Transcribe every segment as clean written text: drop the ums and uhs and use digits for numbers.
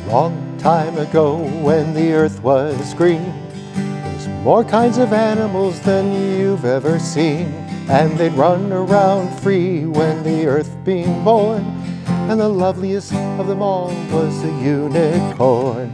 Long time ago when the earth was green, there's more kinds of animals than you've ever seen. And they'd run around free when the earth being born. And the loveliest of them all was the unicorn.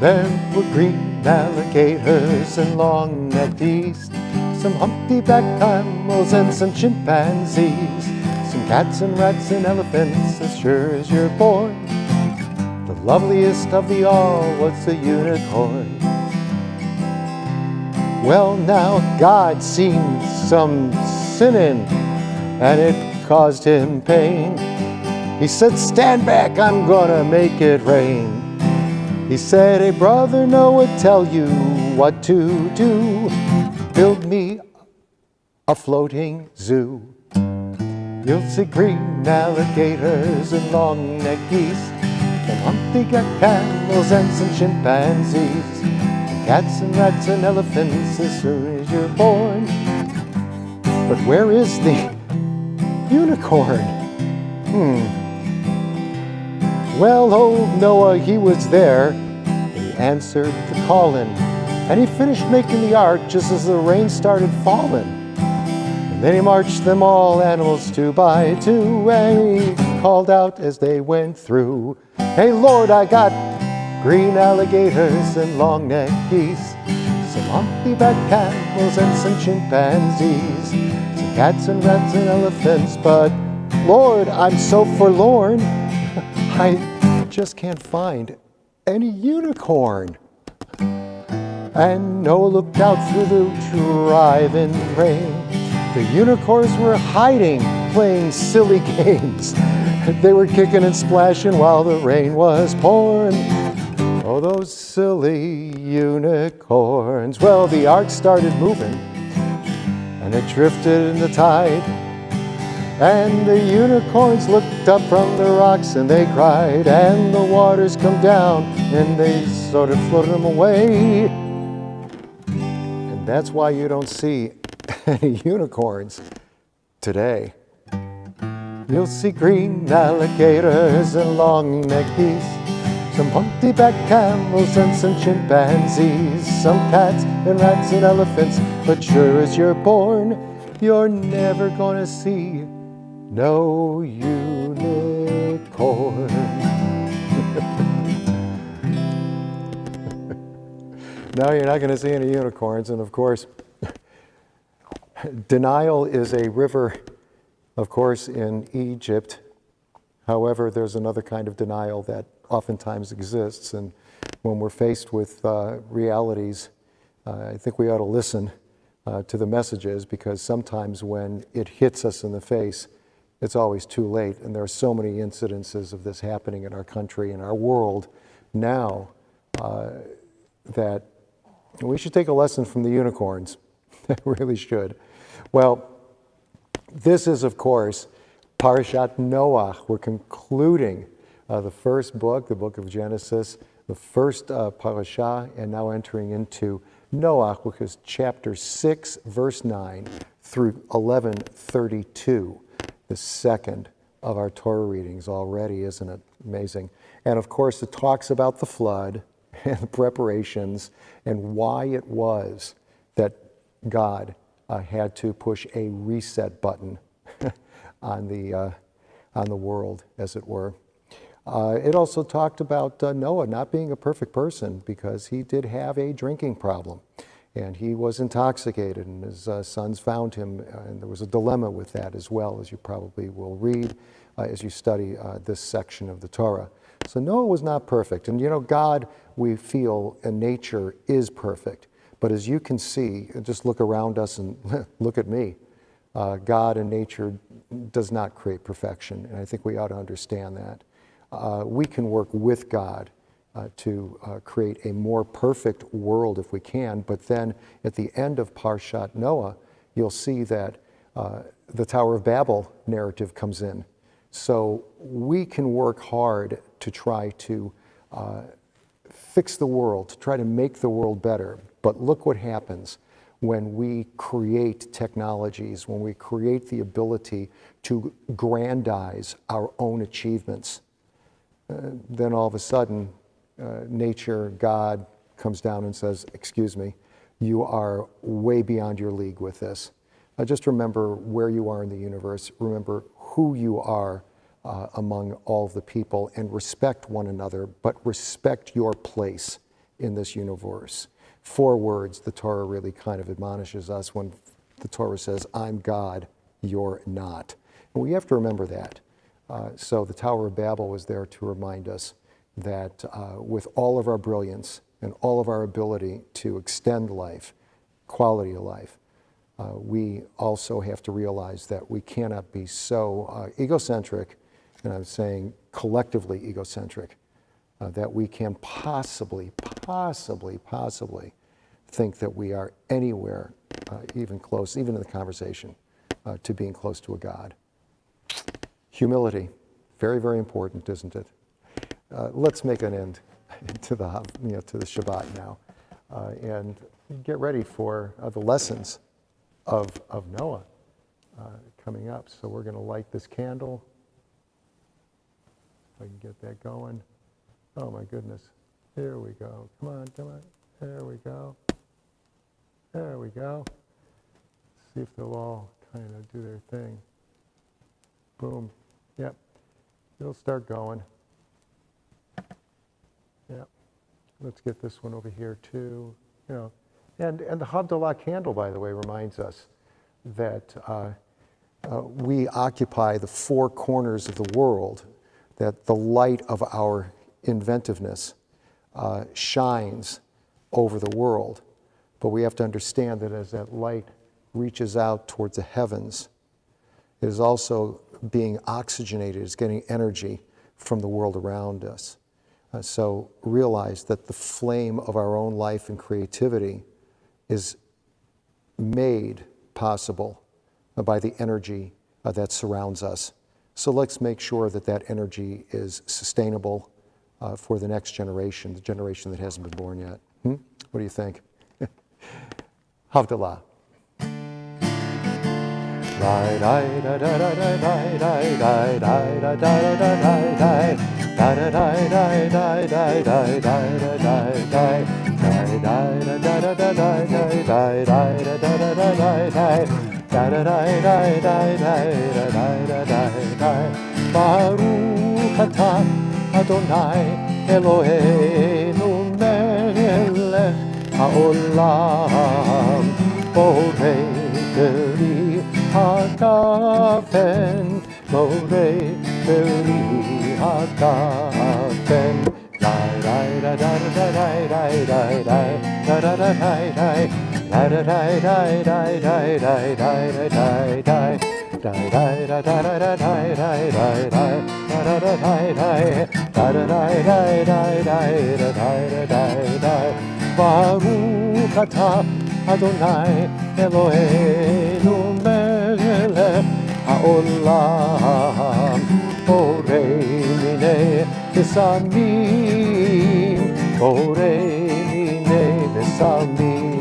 There were green alligators and long-necked geese, some humpty-backed camels and some chimpanzees, some cats and rats and elephants as sure as you're born. The loveliest of the all was the unicorn. Well, now God seen some sinning, and it caused him pain. He said, "Stand back, I'm gonna make it rain." He said, "Hey brother Noah, tell you what to do. Build me a floating zoo. You'll see green alligators and long-necked geese, and humpty-backed camels and some chimpanzees, and cats and rats and elephants as soon as you're born." But where is the unicorn? Well, old Noah, he was there. He answered the calling, and he finished making the ark just as the rain started falling. And then he marched them all, animals two by two, and he called out as they went through, "Hey Lord, I got green alligators and long-necked geese, some humpty-backed camels and some chimpanzees, some cats and rats and elephants, but Lord, I'm so forlorn. I just can't find any unicorn." And Noah looked out through the driving rain. The unicorns were hiding, playing silly games. They were kicking and splashing while the rain was pouring. Oh, those silly unicorns. Well, the ark started moving, and it drifted in the tide. And the unicorns looked up from the rocks and they cried, and the waters come down and they sort of floated them away. And that's why you don't see any unicorns today. You'll see green alligators and long-necked geese, some humpty-backed camels and some chimpanzees, some cats and rats and elephants, but sure as you're born, you're never gonna see no unicorn. No, you're not going to see any unicorns. And of course, denial is a river, of course, in Egypt. However, there's another kind of denial that oftentimes exists. And when we're faced with realities, I think we ought to listen to the messages, because sometimes when it hits us in the face, it's always too late. And there are so many incidences of this happening in our country and our world now that we should take a lesson from the unicorns. We really should. Well, this is, of course, Parashat Noah. We're concluding the first book, the book of Genesis, the first parasha, and now entering into Noah, which is chapter 6, verse 9 through 11:32. The second of our Torah readings already, isn't it amazing? And of course, it talks about the flood and the preparations and why it was that God had to push a reset button on the world, as it were. It also talked about Noah not being a perfect person, because he did have a drinking problem. And he was intoxicated, and his sons found him, and there was a dilemma with that as well, as you probably will read as you study this section of the Torah. So Noah was not perfect. And you know, God, we feel, in nature is perfect. But as you can see, just look around us and look at me. God and nature does not create perfection, and I think we ought to understand that. We can work with God to create a more perfect world if we can, but then at the end of Parshat Noah, you'll see that the Tower of Babel narrative comes in. So we can work hard to try to fix the world, to try to make the world better. But look what happens when we create technologies, when we create the ability to grandize our own achievements. then all of a sudden, nature, God, comes down and says, excuse me, you are way beyond your league with this. Just remember where you are in the universe, remember who you are among all of the people, and respect one another, but respect your place in this universe. 4 words the Torah really kind of admonishes us when the Torah says, I'm God, you're not. And we have to remember that. So the Tower of Babel was there to remind us that with all of our brilliance and all of our ability to extend life, quality of life, we also have to realize that we cannot be so egocentric, and I'm saying collectively egocentric, that we can possibly think that we are anywhere, even close, even in the conversation, to being close to a God. Humility, very, very important, isn't it? Let's make an end to the Shabbat now, and get ready for the lessons of Noah coming up. So we're going to light this candle. If I can get that going. Oh my goodness. Here we go. Come on, come on. There we go. There we go. See if they'll all kind of do their thing. Boom. Yep. It'll start going. Yep. Let's get this one over here too. You know, and the Havdalah candle, by the way, reminds us that we occupy the 4 corners of the world, that the light of our inventiveness shines over the world. But we have to understand that as that light reaches out towards the heavens, it is also being oxygenated, it's getting energy from the world around us. So realize that the flame of our own life and creativity is made possible by the energy that surrounds us. So let's make sure that that energy is sustainable for the next generation, the generation that hasn't been born yet. What do you think? Havdalah. Baruch atah Adonai Eloheinu melech haolam borei beri hagafen borei beri hagafen Baruch atah Adonai Eloheinu melech haolam borei minei besamim borei minei besamim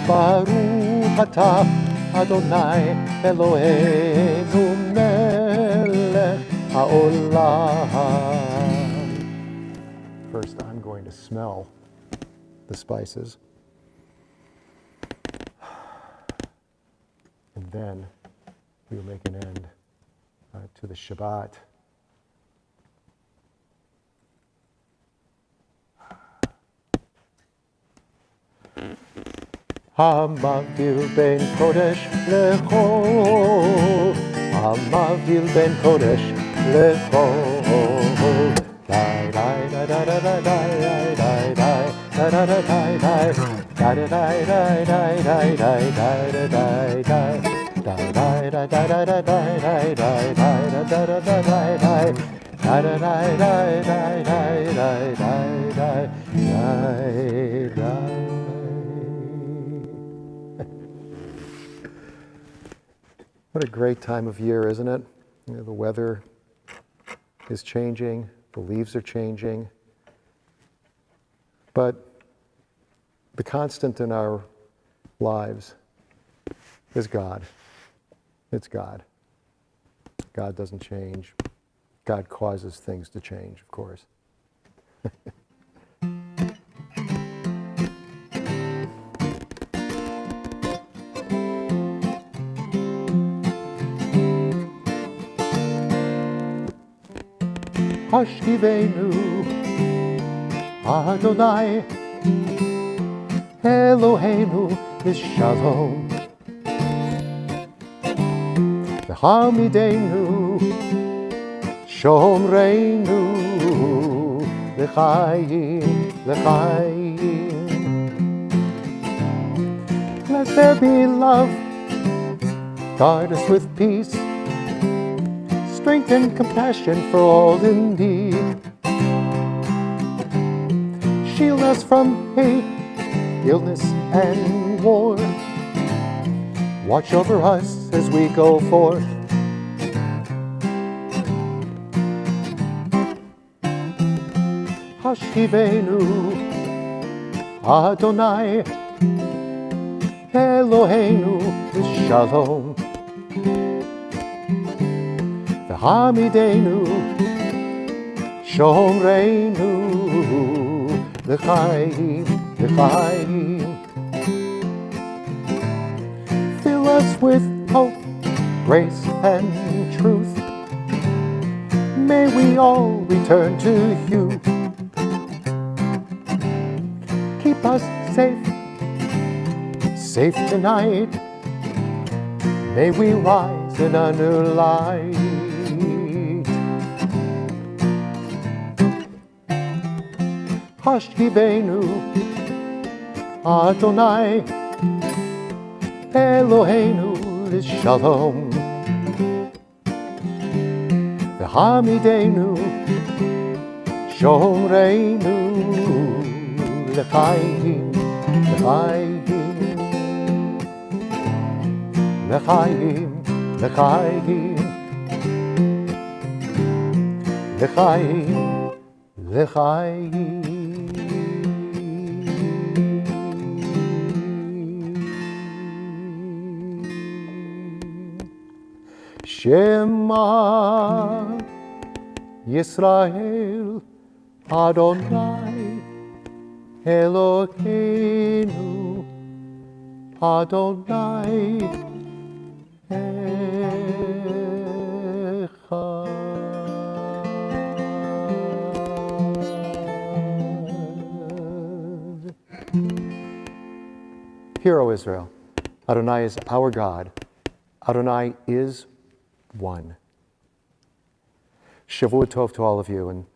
Baruch atah Adonai Eloheinu melech haolam. First, I'm going to smell the spices. And then we will make an end to the Shabbat. Hamavdil ben Kodesh lechol, Hamavdil ben Kodesh lechol. Die, die, die, die, die, die, die, die, die, What a great time of year, isn't it? The weather is changing, the leaves are changing, but the constant in our lives is God. It's God. God doesn't change. God causes things to change, of course. Hashkivenu Adonai Eloheinu Shalom V'hamidenu Shomreinu L'chaim L'chaim. Let there be love, guard us with peace, strength and compassion for all indeed. Shield us from hate, illness and war. Watch over us as we go forth. Hashivenu Adonai Eloheinu Shalom V'hamidenu Shomreinu L'chaim L'chaim. Fill us with hope, grace and truth. May we all return to you. Keep us safe tonight. May we rise in a new light. Hashivenu Adonai Eloheinu Shalom V'hamidenu Shomreinu L'chaim L'chaim L'chaim L'chaim L'chaim L'chaim. Shema Yisrael Adonai Eloheinu Adonai Echad. Hear, O Israel, Adonai is our God. Adonai is one. Shavua Tov to all of you, and